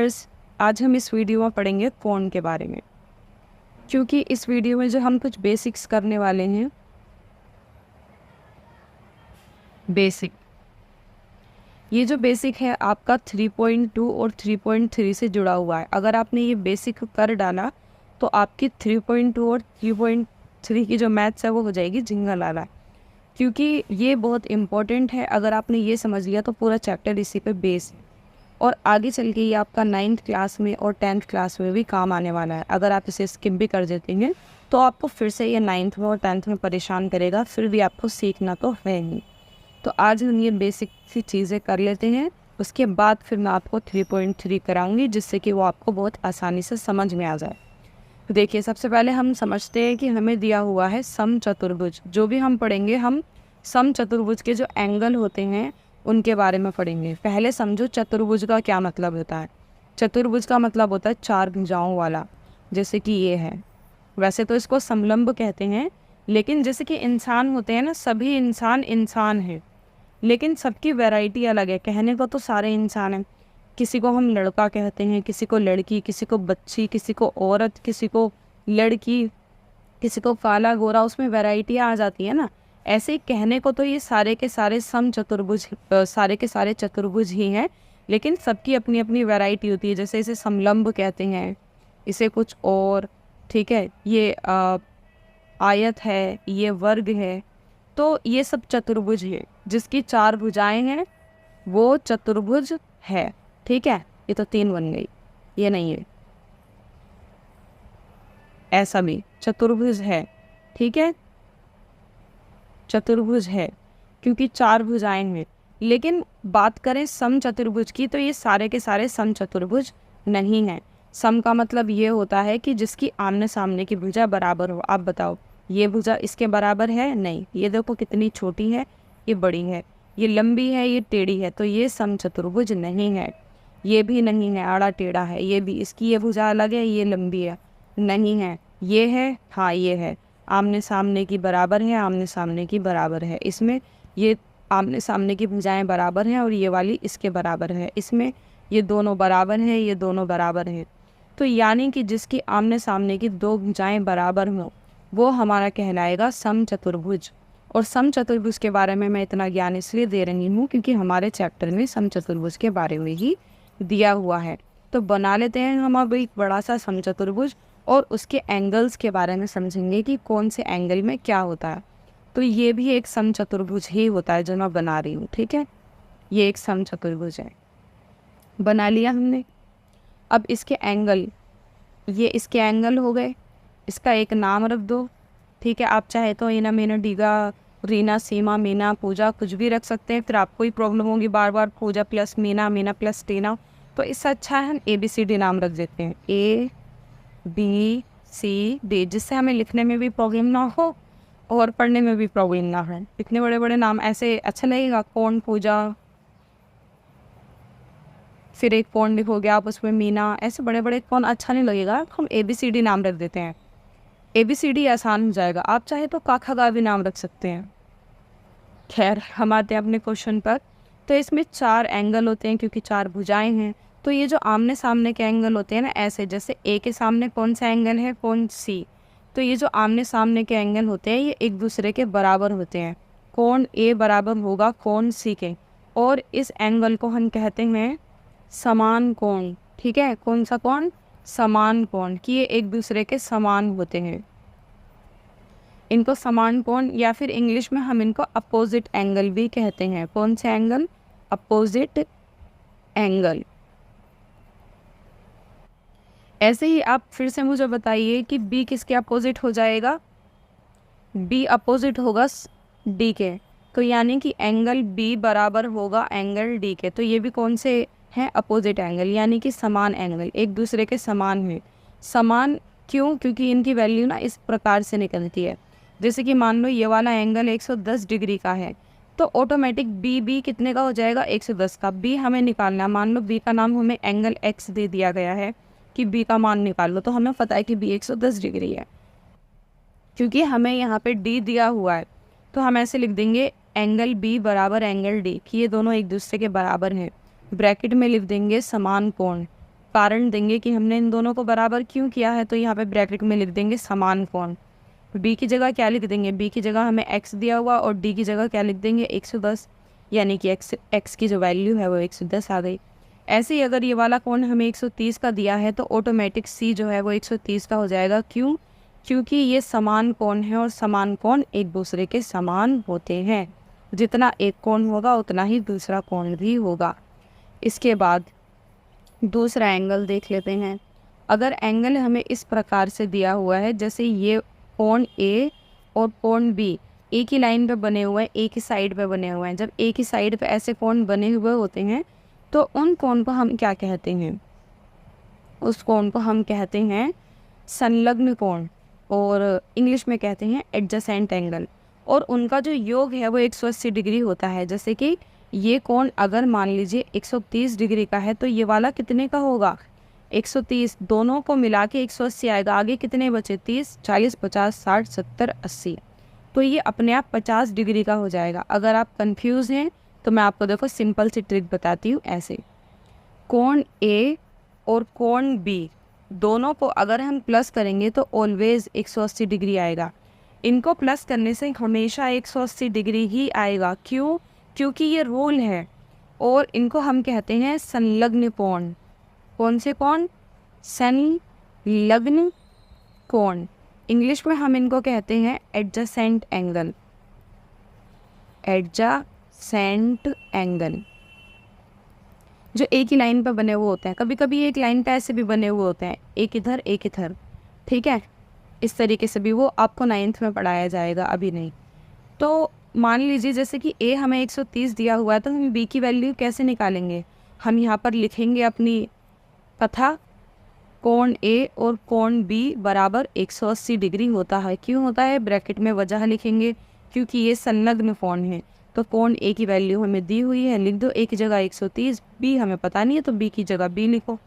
Viewers, आज हम इस वीडियो में पढ़ेंगे कोण के बारे में, क्योंकि इस वीडियो में जो हम कुछ बेसिक्स करने वाले हैं। ये जो बेसिक है आपका 3.2 और 3.3 से जुड़ा हुआ है। अगर आपने ये बेसिक कर डाला तो आपकी 3.2 और 3.3 की जो मैथ्स है वो हो जाएगी झिंगा लाला, क्योंकि ये बहुत इम्पोर्टेंट है। अगर आपने ये समझ लिया तो पूरा चैप्टर इसी पे बेस है और आगे चल के ये आपका 9th क्लास में और 10th क्लास में भी काम आने वाला है। अगर आप इसे स्किप भी कर देते हैं तो आपको फिर से ये 9th में और 10th में परेशान करेगा, फिर भी आपको सीखना तो है नहीं। तो आज हम ये बेसिक सी चीज़ें कर लेते हैं, उसके बाद फिर मैं आपको 3.3 कराऊंगी, जिससे कि वो आपको बहुत आसानी से समझ में आ जाए। तो देखिए, सबसे पहले हम समझते हैं कि हमें दिया हुआ है समचतुर्भुज। जो भी हम पढ़ेंगे हम समचतुर्भुज के जो एंगल होते हैं उनके बारे में पढ़ेंगे। पहले समझो चतुर्भुज का क्या मतलब होता है। चतुर्भुज का मतलब होता है चार भुजाओं वाला, जैसे कि ये है। वैसे तो इसको समलंब कहते हैं, लेकिन जैसे कि इंसान होते हैं ना, सभी इंसान है, लेकिन सबकी वैरायटी अलग है। कहने को तो सारे इंसान हैं, किसी को हम लड़का कहते हैं, किसी को लड़की, किसी को बच्ची, किसी को औरत, किसी को लड़की, किसी को काला गोरा, उसमें वैरायटियाँ आ जाती है ना। ऐसे ही कहने को तो ये सारे के सारे सारे के सारे चतुर्भुज ही हैं, लेकिन सबकी अपनी अपनी वैरायटी होती है। जैसे इसे समलंब कहते हैं, इसे कुछ और, ठीक है। ये आयत है, ये वर्ग है, तो ये सब चतुर्भुज है। जिसकी चार भुजाएं हैं वो चतुर्भुज है, ठीक है। ये तो 3 बन गई, ये नहीं है। ऐसा भी चतुर्भुज है, ठीक है, चतुर्भुज है क्योंकि चार भुजाएं हैं। लेकिन बात करें सम चतुर्भुज की, तो ये सारे के सारे सम चतुर्भुज नहीं हैं। सम का मतलब ये होता है कि जिसकी आमने सामने की भुजा बराबर हो। आप बताओ, ये भुजा इसके बराबर है? नहीं। ये देखो कितनी छोटी है, ये बड़ी है, ये लंबी है, ये टेढ़ी है, तो ये सम चतुर्भुज नहीं है। ये भी नहीं है, आड़ा टेढ़ा है। ये भी, इसकी ये भुजा अलग है, ये लंबी है, नहीं है। ये है, हाँ ये है, आमने सामने की बराबर है, आमने सामने की बराबर है। इसमें ये आमने सामने की भुजाएं बराबर हैं और ये वाली इसके बराबर है। इसमें ये दोनों बराबर हैं, ये दोनों बराबर हैं। तो यानी कि जिसकी आमने सामने की दो भुजाएं बराबर हों वो हमारा कहलाएगा समचतुर्भुज। और समचतुर्भुज के बारे में मैं इतना ज्ञान इसलिए दे रही हूँ क्योंकि हमारे चैप्टर में समचतुर्भुज के बारे में ही दिया हुआ है। तो बना लेते हैं हम अब एक बड़ा सा समचतुर्भुज और उसके एंगल्स के बारे में समझेंगे कि कौन से एंगल में क्या होता है। तो ये भी एक समचतुर्भुज ही होता है जो मैं बना रही हूँ, ठीक है। ये एक समचतुर्भुज है, बना लिया हमने। अब इसके एंगल, ये इसके एंगल हो गए। इसका एक नाम रख दो, ठीक है। आप चाहे तो इना, मीना, डीगा, रीना, सीमा, मीना, पूजा कुछ भी रख सकते हैं। फिर आपको ही प्रॉब्लम होगी बार बार पूजा प्लस मीना, मीना प्लस टीना। तो इससे अच्छा है हम ABCD नाम रख देते हैं, ABCD, जिससे हमें लिखने में भी प्रॉब्लम ना हो और पढ़ने में भी प्रॉब्लम ना हो। इतने बड़े बड़े नाम ऐसे अच्छा लगेगा, कौन, पूजा, फिर एक कौन लिखोगे आप, उसमें मीना, ऐसे बड़े बड़े कौन अच्छा नहीं लगेगा। हम ABCD नाम रख देते हैं, ABCD आसान हो जाएगा। आप चाहे तो काखा गा भी नाम रख सकते हैं। खैर, हम आते हैं अपने क्वेश्चन पर। तो इसमें 4 एंगल होते हैं क्योंकि 4 भुजाएं हैं। तो ये जो आमने सामने के एंगल होते हैं ना, ऐसे जैसे A के सामने कौन सा एंगल है, कौन C। तो ये जो आमने सामने के एंगल होते हैं ये एक दूसरे के बराबर होते हैं। कौन A बराबर होगा कौन C के, और इस एंगल को हम कहते हैं समान कोण, ठीक है। कौन सा कोण? समान कोण, कि ये एक दूसरे के समान होते हैं। इनको समान कोण, या फिर इंग्लिश में हम इनको अपोजिट एंगल भी कहते हैं। कौन से एंगल? Opposite angle. ऐसे ही आप फिर से मुझे बताइए कि B किसके अपोजिट हो जाएगा? B अपोजिट होगा D के। तो यानी कि एंगल B बराबर होगा एंगल D के। तो ये भी कौन से हैं? अपोजिट एंगल, यानी कि समान एंगल, एक दूसरे के समान है। समान क्यों? क्योंकि इनकी वैल्यू ना इस प्रकार से निकलती है। जैसे कि मान लो ये वाला एंगल 110 डिग्री का है, तो ऑटोमेटिक B कितने का हो जाएगा? 110 का। B हमें निकालना है। मान लो B का नाम हमें एंगल X दे दिया गया है कि B का मान निकाल लो, तो हमें पता है कि B 110 डिग्री है। क्योंकि हमें यहाँ पे D दिया हुआ है, तो हम ऐसे लिख देंगे एंगल B बराबर एंगल D, कि ये दोनों एक दूसरे के बराबर हैं। ब्रैकेट में लिख देंगे समान कोण, कारण देंगे कि हमने इन दोनों को बराबर क्यों किया है, तो यहाँ पे ब्रैकेट में लिख देंगे समान कोण। बी की जगह क्या लिख देंगे, बी की जगह हमें एक्स दिया हुआ और डी की जगह क्या लिख देंगे 110, यानी कि एक्स की जो वैल्यू है वो 110 आ गई। ऐसे ही अगर ये वाला कोण हमें 130 का दिया है तो ऑटोमेटिक सी जो है वो 130 का हो जाएगा। क्यों? क्योंकि ये समान कोण है और समान कोण एक दूसरे के समान होते हैं। जितना एक कोण होगा उतना ही दूसरा कोण भी होगा। इसके बाद दूसरा एंगल देख लेते हैं। अगर एंगल हमें इस प्रकार से दिया हुआ है, जैसे ये कोण ए और कोण बी एक ही लाइन पे बने हुए हैं, एक ही साइड पे बने हुए हैं। जब एक ही साइड पे ऐसे कोण बने हुए होते हैं तो उन कोण को हम क्या कहते हैं, उस कोण को हम कहते हैं संलग्न कोण, और इंग्लिश में कहते हैं एडजेसेंट एंगल। और उनका जो योग है वो 180 डिग्री होता है। जैसे कि ये कोण अगर मान लीजिए 130 डिग्री का है तो ये वाला कितने का होगा, 130। दोनों को मिला के 180 आएगा। आगे कितने बचे, 30, 40, 50, 60, 70, 80। तो ये अपने आप 50 डिग्री का हो जाएगा। अगर आप कंफ्यूज हैं तो मैं आपको देखो सिंपल सी ट्रिक बताती हूँ। ऐसे कोण ए और कोण बी दोनों को अगर हम प्लस करेंगे तो ऑलवेज 180 डिग्री आएगा। इनको प्लस करने से हमेशा 180 डिग्री ही आएगा। क्यों? क्योंकि ये रूल है। और इनको हम कहते हैं संलग्न कोण। कौन से कोण? संलग्न कोण। इंग्लिश में हम इनको कहते हैं एडजेसेंट एंगल। एडजेसेंट एंगल जो एक ही लाइन पर बने हुए होते हैं। कभी कभी एक लाइन पे ऐसे भी बने हुए होते हैं, एक इधर एक इधर, ठीक है। इस तरीके से भी वो आपको 9th में पढ़ाया जाएगा, अभी नहीं। तो मान लीजिए जैसे कि ए हमें 130 दिया हुआ है तो हम बी की वैल्यू कैसे निकालेंगे। हम यहाँ पर लिखेंगे अपनी कथा, कोण ए और कोण बी बराबर 180 डिग्री होता है। क्यों होता है? ब्रैकेट में वजह लिखेंगे, क्योंकि ये संलग्न कोण है। तो कोण ए की वैल्यू हमें दी हुई है, लिख दो ए की जगह 130, बी हमें पता नहीं है तो बी की जगह बी लिखो।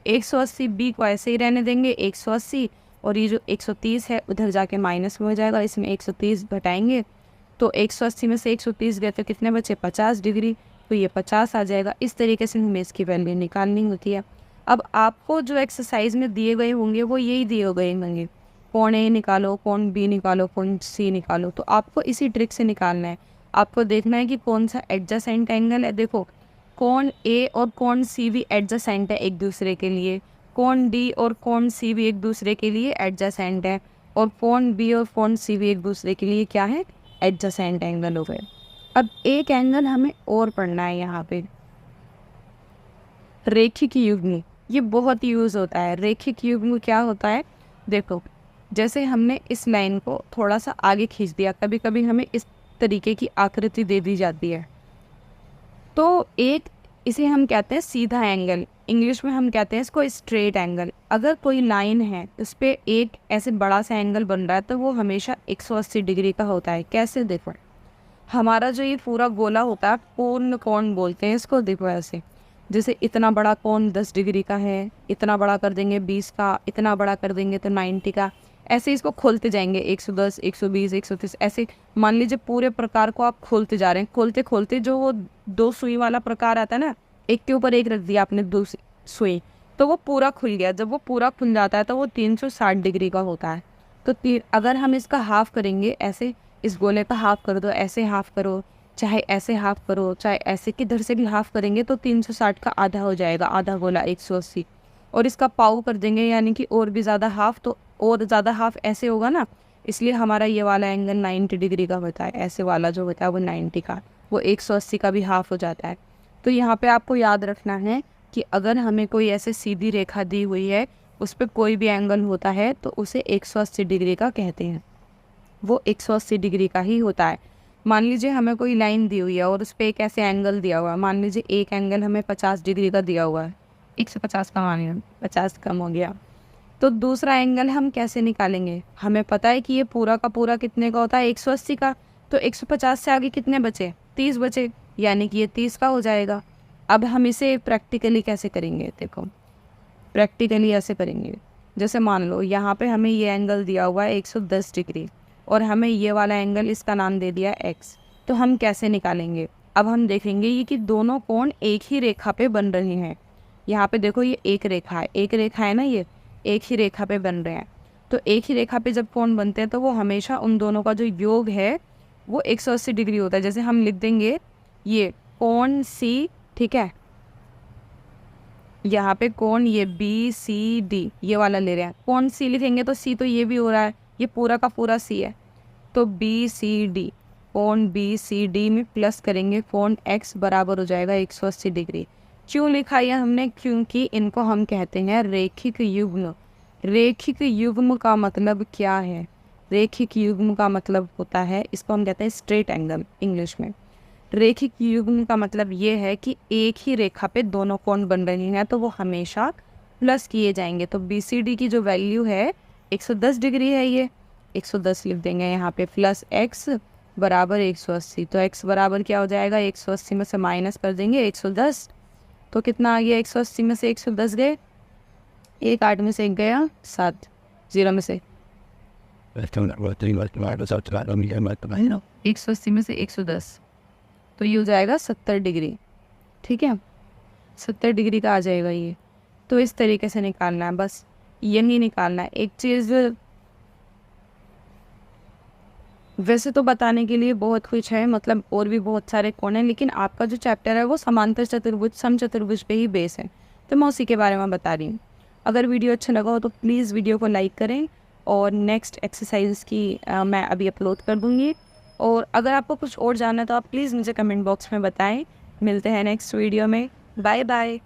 180 बी को ऐसे ही रहने देंगे 180, और ये जो 130 है उधर जाके माइनस में हो जाएगा। इसमें 130 घटाएंगे तो 180 में से 130 गए तो कितने बचे, 50 डिग्री, तो ये 50 आ जाएगा। इस तरीके से हमें इसकी वैल्यू निकालनी होती है। अब आपको जो एक्सरसाइज में दिए गए होंगे वो यही दिए गए होंगे, कोण ए निकालो, कोण बी निकालो, कोण सी निकालो। तो आपको इसी ट्रिक से निकालना है। आपको देखना है कि कौन सा एडजेसेंट एंगल है। देखो कोण ए और कोण सी भी एडजेसेंट है एक दूसरे के लिए, कोण डी और कोण सी भी एक दूसरे के लिए एडजेसेंट है, और कोण बी और कोण सी भी एक दूसरे के लिए क्या है, एडजेसेंट एंगल हो गए। अब एक एंगल हमें और पढ़ना है यहाँ पे, रेखिक युग्म। ये बहुत यूज़ होता है। रेखिक युग्म क्या होता है, देखो जैसे हमने इस लाइन को थोड़ा सा आगे खींच दिया, कभी कभी हमें इस तरीके की आकृति दे दी जाती है, तो एक इसे हम कहते हैं सीधा एंगल। इंग्लिश में हम कहते हैं इसको स्ट्रेट एंगल। अगर कोई लाइन है उस पर एक ऐसे बड़ा सा एंगल बन रहा है तो वो हमेशा 180 डिग्री का होता है। कैसे? देखो हमारा जो ये पूरा गोला होता है पूर्ण कोण बोलते हैं इसको। देखो ऐसे, जैसे इतना बड़ा कोण 10 डिग्री का है, इतना बड़ा कर देंगे 20 का, इतना बड़ा कर देंगे तो 90 का। ऐसे इसको खोलते जाएंगे 110, 120, 130, ऐसे मान लीजिए पूरे प्रकार को आप खोलते जा रहे हैं। खोलते खोलते जो वो 2 सुई वाला प्रकार आता है ना, एक के ऊपर एक रख दिया आपने 2 सुई, तो वो पूरा खुल गया। जब वो पूरा खुल जाता है तो वो 360 डिग्री का होता है। तो अगर हम इसका हाफ करेंगे, ऐसे इस गोले का हाफ कर दो, ऐसे हाफ करो, चाहे ऐसे हाफ करो, चाहे ऐसे किधर से भी हाफ करेंगे तो 360 का आधा हो जाएगा, आधा गोला 180। और इसका पाव कर देंगे यानी कि और भी ज़्यादा हाफ, तो और ज़्यादा हाफ ऐसे होगा ना, इसलिए हमारा ये वाला एंगल 90 डिग्री का होता है। ऐसे वाला जो होता है वो 90 का, वो 180 का भी हाफ हो जाता है। तो यहाँ पे आपको याद रखना है कि अगर हमें कोई ऐसे सीधी रेखा दी हुई है, उस पर कोई भी एंगल होता है तो उसे 180 डिग्री का कहते हैं। वो 180 डिग्री का ही होता है। मान लीजिए हमें कोई लाइन दी हुई है और उस पर एक ऐसे एंगल दिया हुआ है। मान लीजिए एक एंगल हमें 50 डिग्री का दिया हुआ है, 150 का मानिए, 50 कम हो गया। तो दूसरा एंगल हम कैसे निकालेंगे? हमें पता है कि ये पूरा का पूरा कितने का होता है, 180 का। तो 150 से आगे कितने बचे, 30 बचे, यानी कि ये 30 का हो जाएगा। अब हम इसे प्रैक्टिकली कैसे करेंगे? देखो प्रैक्टिकली ऐसे करेंगे, जैसे मान लो यहाँ पे हमें ये एंगल दिया हुआ है 110 डिग्री और हमें ये वाला एंगल इसका नाम दे दिया x। तो हम कैसे निकालेंगे? अब हम देखेंगे ये कि दोनों कोण एक ही रेखा पे बन रहे हैं। यहाँ पे देखो ये एक रेखा है, एक रेखा है ना, ये एक ही रेखा पे बन रहे हैं। तो एक ही रेखा पे जब कोण बनते हैं तो वो हमेशा उन दोनों का जो योग है वो 180 डिग्री होता है। जैसे हम लिख देंगे ये कोण सी, ठीक है, यहाँ पे कोण ये BCD ये वाला ले रहे हैं, कोण सी लिखेंगे तो सी तो ये भी हो रहा है, ये पूरा का पूरा सी है, तो BCD, कोण BCD में प्लस करेंगे कोण X बराबर हो जाएगा 180 डिग्री। क्यों लिखा है हमने? क्योंकि इनको हम कहते हैं रेखिक युग्म। रेखिक युग्म का मतलब क्या है? रेखिक युग्म का मतलब होता है, इसको हम कहते हैं स्ट्रेट एंगल इंग्लिश में। रेखिक युग्म का मतलब ये है कि एक ही रेखा पे दोनों कोण बन रहे हैं तो वो हमेशा प्लस किए जाएंगे। तो BCD की जो वैल्यू है 110 डिग्री है, ये 110 लिख देंगे यहाँ पे, प्लस x बराबर 180। तो x बराबर क्या हो जाएगा? 180 में से माइनस कर देंगे 110, तो कितना आ गया? 180 में से 110 गए, 8 में से 1 गया 7, 0 में से 180 में से 110, तो ये हो जाएगा 70 डिग्री। ठीक है, 70 डिग्री का आ जाएगा ये। तो इस तरीके से निकालना है, बस यही निकालना है। एक चीज़ वैसे तो बताने के लिए बहुत कुछ है, मतलब और भी बहुत सारे कोण हैं, लेकिन आपका जो चैप्टर है वो समांतर चतुर्भुज समचतुर्भुज पे ही बेस है, तो मैं उसी के बारे में बता रही हूँ। अगर वीडियो अच्छा लगा हो तो प्लीज़ वीडियो को लाइक करें, और नेक्स्ट एक्सरसाइज की मैं अभी अपलोड कर दूँगी। और अगर आपको कुछ और जानना है तो आप प्लीज़ मुझे कमेंट बॉक्स में बताएं। मिलते हैं नेक्स्ट वीडियो में, बाय बाय।